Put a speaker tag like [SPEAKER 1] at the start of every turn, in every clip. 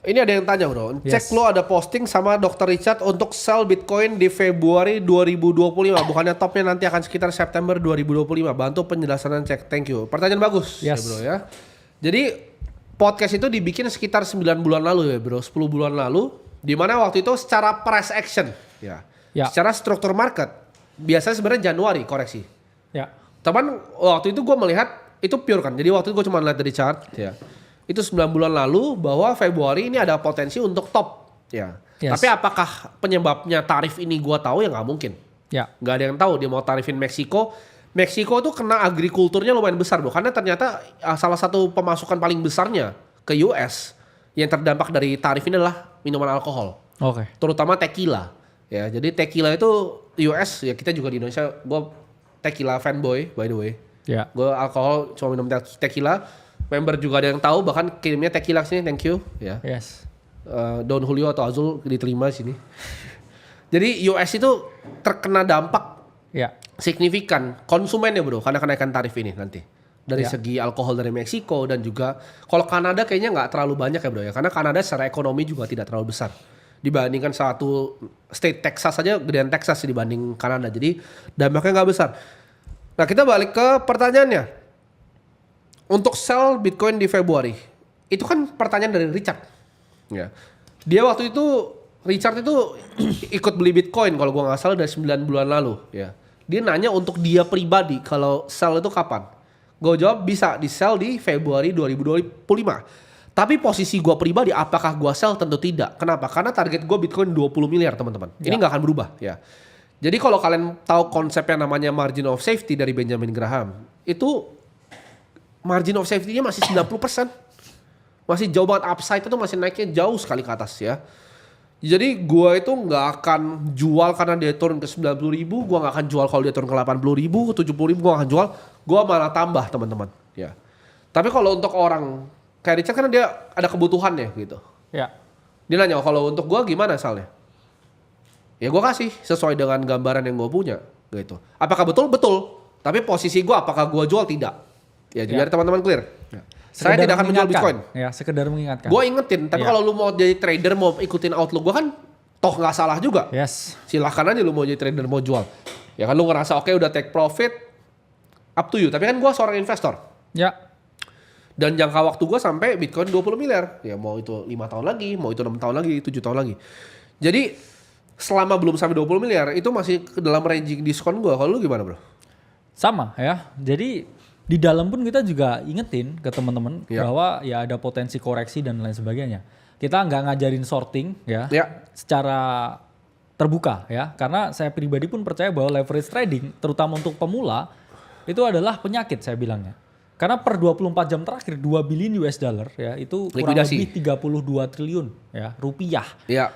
[SPEAKER 1] Ini ada yang tanya bro, cek
[SPEAKER 2] Yes.
[SPEAKER 1] lo ada posting sama Dr. Richard untuk sell Bitcoin di Februari 2025. Bukannya topnya nanti akan sekitar September 2025. Bantu penjelasan cek, thank you. Pertanyaan bagus ya
[SPEAKER 2] Yes.
[SPEAKER 1] bro ya. Jadi podcast itu dibikin sekitar 9 bulan lalu ya bro, 10 bulan lalu. Dimana waktu itu secara price action ya.
[SPEAKER 2] Ya.
[SPEAKER 1] Secara struktur market, biasanya sebenarnya Januari koreksi.
[SPEAKER 2] Ya.
[SPEAKER 1] Teman waktu itu gue melihat itu pure kan, jadi waktu itu gue cuma lihat dari chart ya. Itu 9 bulan lalu bahwa Februari ini ada potensi untuk top ya.
[SPEAKER 2] Yes.
[SPEAKER 1] Tapi apakah penyebabnya tarif ini gua tahu ya nggak mungkin.
[SPEAKER 2] Ya.
[SPEAKER 1] Nggak ada yang tahu dia mau tarifin Meksiko. Meksiko tuh kena agrikulturnya lumayan besar bro. Karena ternyata salah satu pemasukan paling besarnya ke US yang terdampak dari tarif ini adalah minuman alkohol.
[SPEAKER 2] Oke.
[SPEAKER 1] Terutama tequila. Ya, jadi tequila itu US ya kita juga di Indonesia. Gua tequila fanboy by the way.
[SPEAKER 2] Ya.
[SPEAKER 1] Gue alkohol cuma minum tequila. Member juga ada yang tahu, bahkan kirimnya tequila sini, thank you. Ya.
[SPEAKER 2] Yes.
[SPEAKER 1] Don Julio atau Azul diterima sini. Jadi US itu terkena dampak
[SPEAKER 2] Ya.
[SPEAKER 1] signifikan konsumennya bro, karena kenaikan tarif ini nanti. Dari
[SPEAKER 2] Ya.
[SPEAKER 1] segi alkohol dari Meksiko dan juga kalau Kanada kayaknya nggak terlalu banyak ya bro ya, karena Kanada secara ekonomi juga tidak terlalu besar. Dibandingkan satu state Texas saja, gedean Texas dibanding Kanada, jadi dampaknya nggak besar. Nah kita balik ke pertanyaannya. Untuk sell Bitcoin di Februari, itu kan pertanyaan dari Richard. Ya. Dia waktu itu, Richard itu ikut beli Bitcoin kalau gua nggak salah dari 9 bulan lalu. Ya. Dia nanya untuk dia pribadi kalau sell itu kapan. Gue jawab bisa di sell di Februari 2025. Tapi posisi gua pribadi apakah gua sell tentu tidak. Kenapa? Karena target gua Bitcoin 20 miliar teman-teman. Ini nggak akan berubah ya. Jadi kalau kalian tahu konsep yang namanya margin of safety dari Benjamin Graham, itu margin of safety-nya masih 90%. Masih jauh banget, upside itu masih naiknya jauh sekali ke atas ya. Jadi gua itu nggak akan jual karena dia turun ke 90.000, gua nggak akan jual kalau dia turun ke 80.000, ke 70.000 gua akan jual, gua malah tambah teman-teman ya. Tapi kalau untuk orang kayak Richard kan dia ada kebutuhannya gitu.
[SPEAKER 2] Ya.
[SPEAKER 1] Dia nanya kalau untuk gua gimana soalnya? Ya gua kasih sesuai dengan gambaran yang gua punya gitu. Apakah betul? Betul. Tapi posisi gua apakah gua jual? Tidak. Ya, biar teman-teman clear. Ya. Saya tidak akan menjual Bitcoin.
[SPEAKER 2] Ya, sekedar mengingatkan.
[SPEAKER 1] Gue ingetin, tapi kalau lu mau jadi trader, mau ikutin outlook gue kan toh nggak salah juga.
[SPEAKER 2] Yes.
[SPEAKER 1] Silahkan aja lu mau jadi trader, mau jual. Ya kan lu ngerasa oke udah take profit, up to you. Tapi kan gue seorang investor.
[SPEAKER 2] Ya.
[SPEAKER 1] Dan jangka waktu gue sampai Bitcoin 20 miliar. Ya mau itu 5 tahun lagi, mau itu 6 tahun lagi, 7 tahun lagi. Jadi selama belum sampai 20 miliar, itu masih dalam ranging diskon gue. Kalau lu gimana bro?
[SPEAKER 2] Sama ya. Jadi di dalam pun kita juga ingetin ke teman-teman bahwa ya ada potensi koreksi dan lain sebagainya. Kita nggak ngajarin sorting ya, secara terbuka ya. Karena saya pribadi pun percaya bahwa leverage trading terutama untuk pemula itu adalah penyakit saya bilangnya. Karena per 24 jam terakhir 2 billion US dollar ya itu kurang lebih 32 triliun ya rupiah.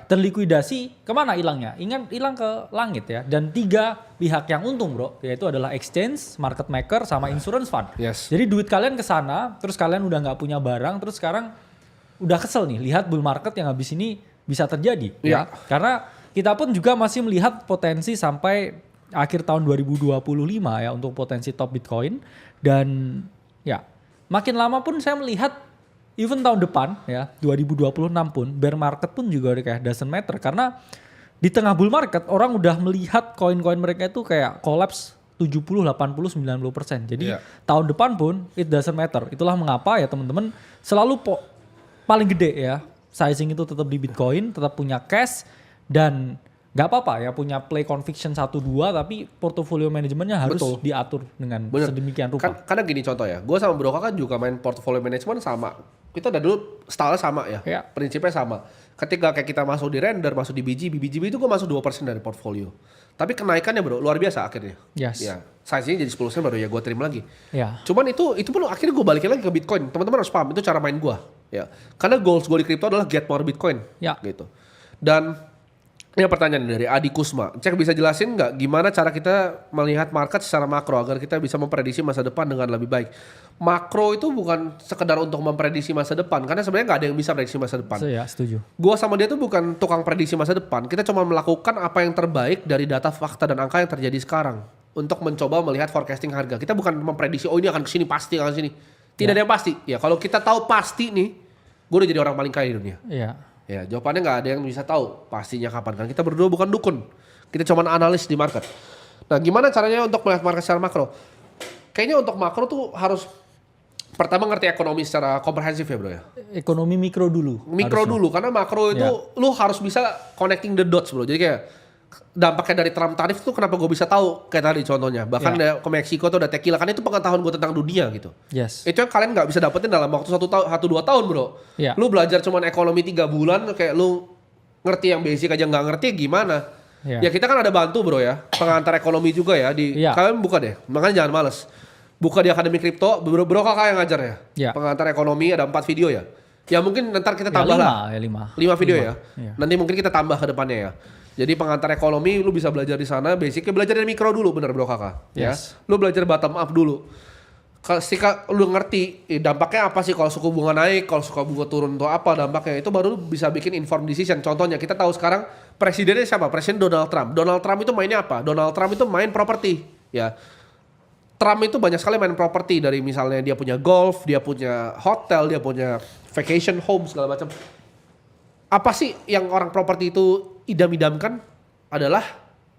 [SPEAKER 2] Terlikuidasi kemana hilangnya? Hilang ke langit ya. Dan 3 pihak yang untung bro, yaitu adalah exchange, market maker, sama insurance fund. Jadi duit kalian ke sana, terus kalian udah nggak punya barang, terus sekarang udah kesel nih lihat bull market yang habis ini bisa terjadi. Ya. Karena kita pun juga masih melihat potensi sampai akhir tahun 2025 ya untuk potensi top Bitcoin. Dan ya, makin lama pun saya melihat even tahun depan ya 2026 pun bear market pun juga udah kayak doesn't matter karena di tengah bull market orang udah melihat koin-koin mereka itu kayak collapse 70, 80, 90%. Jadi tahun depan pun it doesn't matter. Itulah mengapa ya teman-teman selalu paling gede ya sizing itu tetap di Bitcoin, tetap punya cash dan gak apa-apa ya punya play conviction 1-2 tapi portfolio manajemennya harus diatur dengan sedemikian rupa.
[SPEAKER 1] Karena gini contoh ya, gue sama Broka kan juga main portfolio management sama. Kita dari dulu style sama ya, prinsipnya sama. Ketika kayak kita masuk di render, masuk di BGB itu gue masuk 2% dari portfolio. Tapi kenaikannya bro, luar biasa akhirnya. Ya, size-nya jadi 10% baru ya gue terima lagi. Cuman itu pun akhirnya gue balikin lagi ke Bitcoin. Teman-teman harus paham, itu cara main gue. Ya. Karena goals gue di crypto adalah get more Bitcoin. Gitu. Dan ini pertanyaan dari Adi Kusma. Cek bisa jelasin nggak gimana cara kita melihat market secara makro agar kita bisa memprediksi masa depan dengan lebih baik. Makro itu bukan sekedar untuk memprediksi masa depan karena sebenarnya nggak ada yang bisa prediksi masa depan.
[SPEAKER 2] Ya, setuju.
[SPEAKER 1] Gua sama dia tuh bukan tukang prediksi masa depan. Kita cuma melakukan apa yang terbaik dari data, fakta dan angka yang terjadi sekarang untuk mencoba melihat forecasting harga. Kita bukan memprediksi oh ini akan kesini pasti akan kesini. Tidak ada yang pasti. Ya kalau kita tahu pasti nih gue udah jadi orang paling kaya di dunia.
[SPEAKER 2] Iya.
[SPEAKER 1] Ya, jawabannya nggak ada yang bisa tahu pastinya kapan kan. Kita berdua bukan dukun. Kita cuma analis di market. Nah, gimana caranya untuk melihat market secara makro? Kayaknya untuk makro tuh harus pertama ngerti ekonomi secara komprehensif ya bro ya.
[SPEAKER 2] Ekonomi mikro dulu.
[SPEAKER 1] Mikro harusnya dulu, karena makro itu lu harus bisa connecting the dots bro. Jadi kayak dampaknya dari Trump tarif tuh kenapa gue bisa tahu kayak tadi contohnya. Bahkan ke Meksiko tuh ada tequila, kan itu pengetahuan gue tentang dunia gitu.
[SPEAKER 2] Yes.
[SPEAKER 1] Itu yang kalian nggak bisa dapetin dalam waktu 1-2 tahun bro. Lu belajar cuman ekonomi 3 bulan kayak lu ngerti yang basic aja nggak ngerti gimana. Ya kita kan ada bantu bro ya, pengantar ekonomi juga ya kalian buka deh, makanya jangan males. Buka di Akademi Kripto, bro kakak yang ngajar ya. Pengantar ekonomi ada 4 video ya. Ya mungkin ntar kita tambah 5 video ya. Nanti mungkin kita tambah ke depannya ya. Jadi pengantar ekonomi lu bisa belajar di sana, basicnya belajar dari mikro dulu bener bro kakak. Ya. Lu belajar bottom up dulu. Ketika lu ngerti dampaknya apa sih kalau suku bunga naik, kalau suku bunga turun itu apa dampaknya, itu baru lu bisa bikin informed decision. Contohnya kita tahu sekarang presidennya siapa? Presiden Donald Trump. Donald Trump itu mainnya apa? Donald Trump itu main properti ya. Trump itu banyak sekali main properti, dari misalnya dia punya golf, dia punya hotel, dia punya vacation home segala macam. Apa sih yang orang properti itu idam-idamkan adalah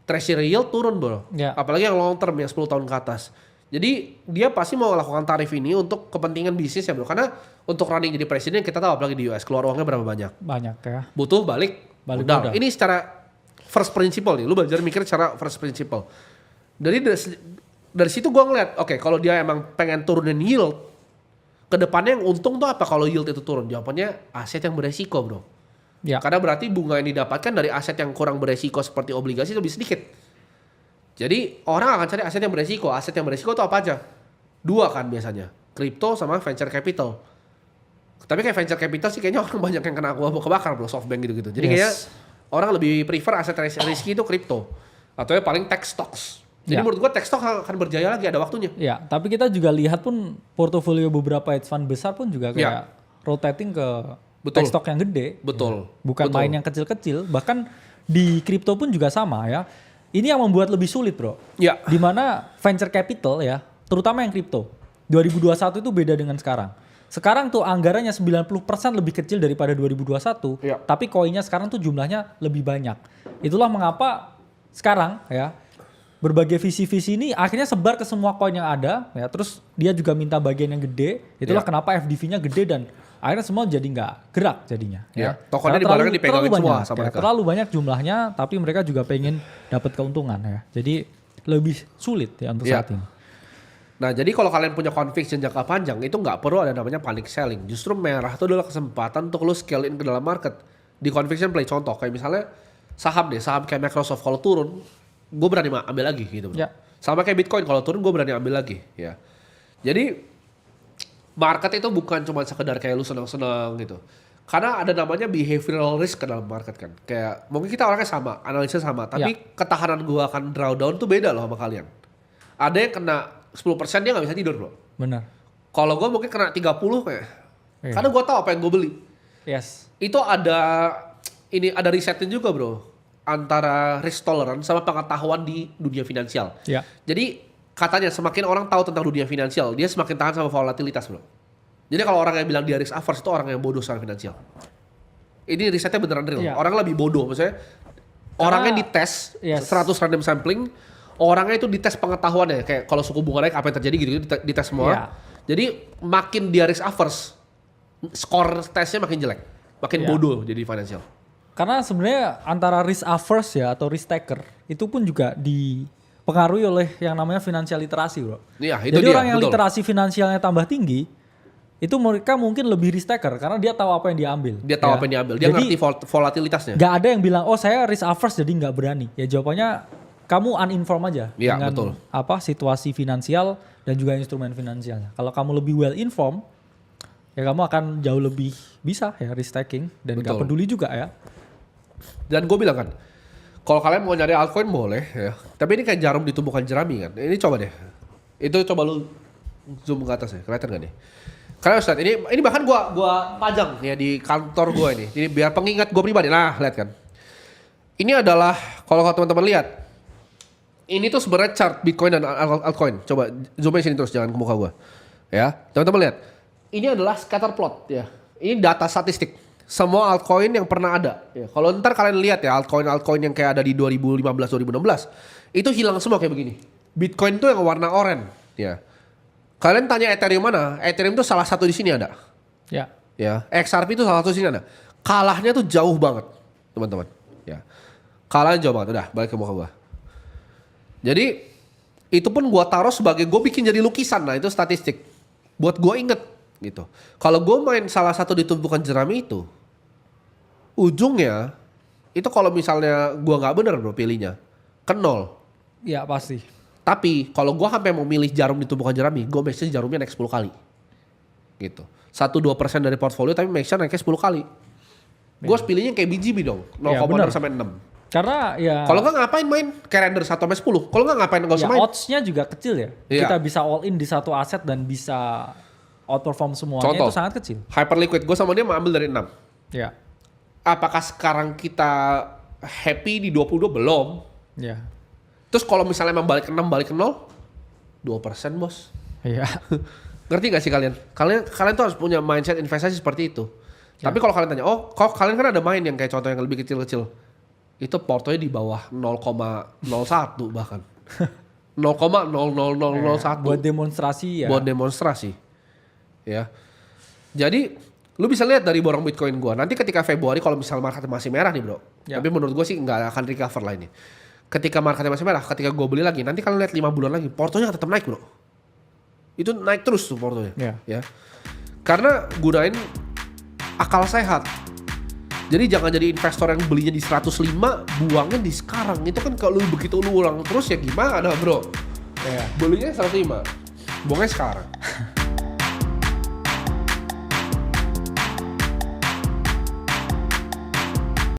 [SPEAKER 1] treasury yield turun bro. Apalagi yang long term yang 10 tahun ke atas. Jadi dia pasti mau melakukan tarif ini untuk kepentingan bisnis ya bro. Karena untuk running jadi presiden kita tahu apalagi di US keluar uangnya berapa banyak.
[SPEAKER 2] Banyak ya.
[SPEAKER 1] Butuh balik modal. Ini secara first principle nih. Lu belajar mikir secara first principle. Dari situ gue ngeliat, oke, kalau dia emang pengen turunin yield, kedepannya yang untung tuh apa kalau yield itu turun? Jawabannya aset yang beresiko bro. Karena berarti bunga yang didapatkan dari aset yang kurang beresiko seperti obligasi lebih sedikit. Jadi orang akan cari aset yang beresiko. Aset yang beresiko itu apa aja? 2 kan biasanya, kripto sama venture capital. Tapi kayak venture capital sih kayaknya orang banyak yang kena kebakar bro, SoftBank gitu-gitu. Jadi kayaknya orang lebih prefer aset risky itu kripto. Atau ya paling tech stocks. Jadi menurut gua tech stock akan berjaya lagi, ada waktunya.
[SPEAKER 2] Ya, tapi kita juga lihat pun portofolio beberapa hedge fund besar pun juga kayak rotating ke tech stock yang gede.
[SPEAKER 1] Betul.
[SPEAKER 2] Bukan main yang kecil-kecil. Bahkan di kripto pun juga sama ya. Ini yang membuat lebih sulit bro. Dimana venture capital ya, terutama yang kripto. 2021 itu beda dengan sekarang. Sekarang tuh anggarannya 90% lebih kecil daripada 2021. Tapi koinnya sekarang tuh jumlahnya lebih banyak. Itulah mengapa sekarang ya, berbagai visi-visi ini akhirnya sebar ke semua koin yang ada ya, terus dia juga minta bagian yang gede. Itulah kenapa FDV-nya gede dan akhirnya semua jadi nggak gerak jadinya ya.
[SPEAKER 1] Tokennya dibarangnya dipegangin semua sama mereka.
[SPEAKER 2] Terlalu banyak jumlahnya, tapi mereka juga pengen dapat keuntungan ya. Jadi lebih sulit ya untuk saat ini.
[SPEAKER 1] Nah, jadi kalau kalian punya conviction jangka panjang, itu nggak perlu ada namanya panic selling. Justru merah itu adalah kesempatan untuk lo scale in ke dalam market. Di conviction play, contoh kayak misalnya saham kayak Microsoft kalau turun, gue berani ambil lagi gitu. Sama kayak Bitcoin, kalau turun gue berani ambil lagi ya. Jadi market itu bukan cuma sekedar kayak lu senang-senang gitu. Karena ada namanya behavioral risk ke dalam market kan. Kayak mungkin kita orangnya sama, analisnya sama, tapi ketahanan gue akan drawdown tuh beda loh sama kalian. Ada yang kena 10% dia gak bisa tidur bro.
[SPEAKER 2] Benar.
[SPEAKER 1] Kalau gue mungkin kena 30 kayak. Karena gue tahu apa yang gue beli. Itu ada risetnya juga bro. Antara risk tolerance sama pengetahuan di dunia finansial. Jadi katanya semakin orang tahu tentang dunia finansial, dia semakin tahan sama volatilitas bro. Jadi kalau orang yang bilang dia risk averse itu orang yang bodoh secara finansial. Ini risetnya beneran real. Orang lebih bodoh maksudnya. Orangnya dites 100 random sampling, orangnya itu dites pengetahuannya. Kayak kalau suku bunga naik apa yang terjadi gitu dites semua. Jadi makin dia risk averse, skor tesnya makin jelek. Makin bodoh jadi finansial.
[SPEAKER 2] Karena sebenarnya antara risk averse ya atau risk taker itu pun juga dipengaruhi oleh yang namanya financial literasi bro. Jadi orang yang literasi finansialnya tambah tinggi, itu mereka mungkin lebih risk taker karena dia tahu apa yang dia ambil. Dia tahu apa yang dia ambil, dia ngerti volatilitasnya. Gak ada yang bilang, oh saya risk averse jadi gak berani. Ya jawabannya kamu uninformed aja dengan situasi finansial dan juga instrumen finansialnya. Kalau kamu lebih well informed, ya kamu akan jauh lebih bisa ya risk taking dan gak peduli juga ya.
[SPEAKER 1] Dan gue bilang kan, kalau kalian mau nyari altcoin boleh ya. Tapi ini kayak jarum ditumbuhkan jerami kan. Ini coba deh. Itu coba lu zoom ke atas ya. Kelihatan gak nih? Karena Ustaz, ini bahkan gua pajang ya di kantor gua ini. Ini biar pengingat gua pribadi. Nah, lihat kan. Ini adalah kalau teman-teman lihat. Ini tuh sebenarnya chart Bitcoin dan altcoin. Coba zoom sini terus jangan ke muka gua. Ya, teman-teman lihat. Ini adalah scatter plot ya. Ini data statistik. Semua altcoin yang pernah ada. Ya, kalau ntar kalian lihat ya altcoin yang kayak ada di 2015-2016 itu hilang semua kayak begini. Bitcoin tuh yang warna oranye. Ya. Kalian tanya Ethereum mana? Ethereum tuh salah satu di sini ada.
[SPEAKER 2] Ya.
[SPEAKER 1] Ya. XRP itu salah satu di sini ada. Kalahnya tuh jauh banget, teman-teman. Ya. Kalahnya jauh banget. Udah, balik ke muka gua. Jadi itu pun gua taruh sebagai gue bikin jadi lukisan. Nah itu statistik. Buat gua inget gitu. Kalau gue main salah satu di tumpukan jerami itu, ujungnya itu kalau misalnya gue nggak bener bro pilihnya, ke 0.
[SPEAKER 2] Ya pasti.
[SPEAKER 1] Tapi kalau gue sampai mau milih jarum di tumpukan jerami, gue make sure jarumnya naik 10 kali. Gitu. 1-2% dari portfolio tapi make sure naiknya 10 kali. Gue pilihnya kayak BGB dong, 0,6 sampai 6.
[SPEAKER 2] Karena ya
[SPEAKER 1] kalau nggak ngapain main kayak render 1 sampai 10. Kalau nggak ngapain nggak usah main.
[SPEAKER 2] Odds-nya juga kecil ya. Kita bisa all in di satu aset dan bisa outperform semuanya. Contoh, itu sangat kecil.
[SPEAKER 1] Hyperliquid gue sama dia mau ambil dari 6.
[SPEAKER 2] Ya.
[SPEAKER 1] Apakah sekarang kita happy di 22? Belum.
[SPEAKER 2] Ya.
[SPEAKER 1] Terus kalau misalnya emang balik ke 6 balik ke 0, 2% bos.
[SPEAKER 2] Iya.
[SPEAKER 1] Ngerti gak sih kalian? Kalian tuh harus punya mindset investasi seperti itu. Ya. Tapi kalau kalian tanya, oh kalau kalian kan ada main yang kayak contoh yang lebih kecil-kecil. Itu portonya di bawah 0,01 bahkan. 0,00001.
[SPEAKER 2] Buat demonstrasi ya.
[SPEAKER 1] Buat demonstrasi. Ya. Jadi lu bisa lihat dari borong Bitcoin gua. Nanti ketika Februari kalau misal marketnya masih merah nih bro. Ya. Tapi menurut gua sih nggak akan recover lah ini. Ketika marketnya masih merah, ketika gua beli lagi, nanti kalian lihat 5 bulan lagi, portonya tetap naik bro. Itu naik terus tuh portonya. Ya. Karena gunain akal sehat. Jadi jangan jadi investor yang belinya di 105, buangnya di sekarang. Itu kan kalau begitu lu ulang terus ya gimana bro?
[SPEAKER 2] Ya.
[SPEAKER 1] Belinya 105, buangnya sekarang.